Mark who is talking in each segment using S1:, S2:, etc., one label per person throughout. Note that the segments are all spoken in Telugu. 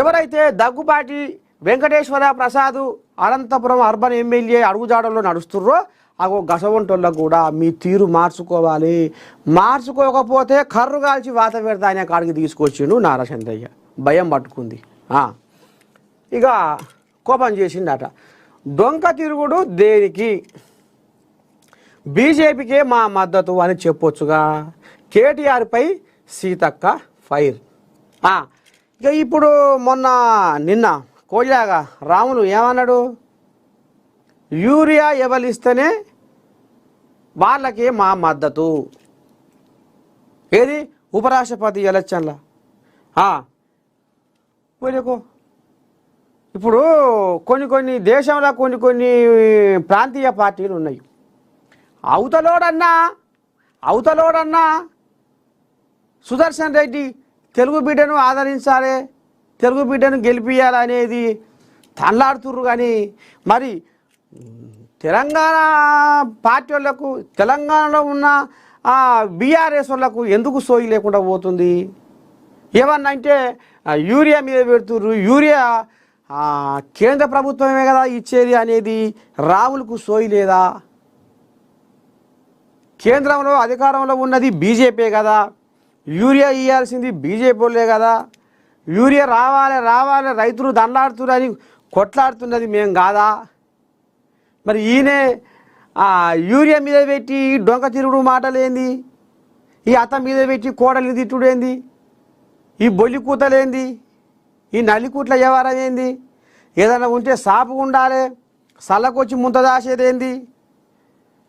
S1: ఎవరైతే దగ్గుబాటి వెంకటేశ్వర ప్రసాద్ అనంతపురం అర్బన్ ఎమ్మెల్యే అడుగుజాడల్లో నడుస్తుర్రో అగో గసవంటోళ్ళకు కూడా మీ తీరు మార్చుకోవాలి. మార్చుకోకపోతే కర్రు కాల్చి వాత పెడతా అనే కాడికి తీసుకొచ్చిండు నారాచంద్రయ్య. భయం పట్టుకుంది. ఇక కోపం చేసిండట. దొంగ తిరుగుడు దేనికి? బీజేపీకే మా మద్దతు అని చెప్పొచ్చుగా. కేటీఆర్పై సీతక్క ఫైర్. ఇక ఇప్పుడు నిన్న కోయిలాగా రాములు ఏమన్నాడు? యూరియా ఎవరిస్తేనే వాళ్ళకే మా మద్దతు. ఏది ఉపరాష్ట్రపతి ఎలక్షన్ల పోలేకో. ఇప్పుడు కొన్ని దేశంలో కొన్ని ప్రాంతీయ పార్టీలు ఉన్నాయి. అవతలోడన్నా సుదర్శన్ రెడ్డి తెలుగు బిడ్డను ఆదరించాలి, తెలుగు బిడ్డను గెలిపియాలనేది తనలాడుతుర్రు. కానీ మరి తెలంగాణ పార్టీ వాళ్ళకు, తెలంగాణలో ఉన్న బీఆర్ఎస్ వాళ్ళకు ఎందుకు సోయి లేకుండా పోతుంది? ఏమన్నా అంటే యూరియా మీద పెడుతుర్రు. యూరియా కేంద్ర ప్రభుత్వమే కదా ఇచ్చేది అనేది రాములకు సోయి లేదా? కేంద్రంలో అధికారంలో ఉన్నది బీజేపీ కదా, యూరియా ఇవ్వాల్సింది బీజేపీ వాళ్ళే కదా. యూరియా రావాలి రైతులు దండలాడుతున్నారు అని కొట్లాడుతున్నది మేం కాదా? మరి ఈయనే యూరియా మీద పెట్టి డొంక తిరుగుడు మాటలేంది? ఈ అత్త మీద పెట్టి కోడలిని తిట్టుడేంది? ఈ బొల్లి కూతలేంది? ఈ నల్లికూట్ల వ్యవహారం ఏంది? ఏదైనా ఉంటే సాపు ఉండాలి, సల్లకొచ్చి ముంత దాసేదేంది?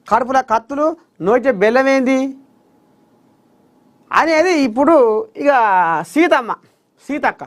S1: కడుపుల కత్తులు నోటి బెల్లం ఏంది అనేది ఇప్పుడు ఇక సీతక్క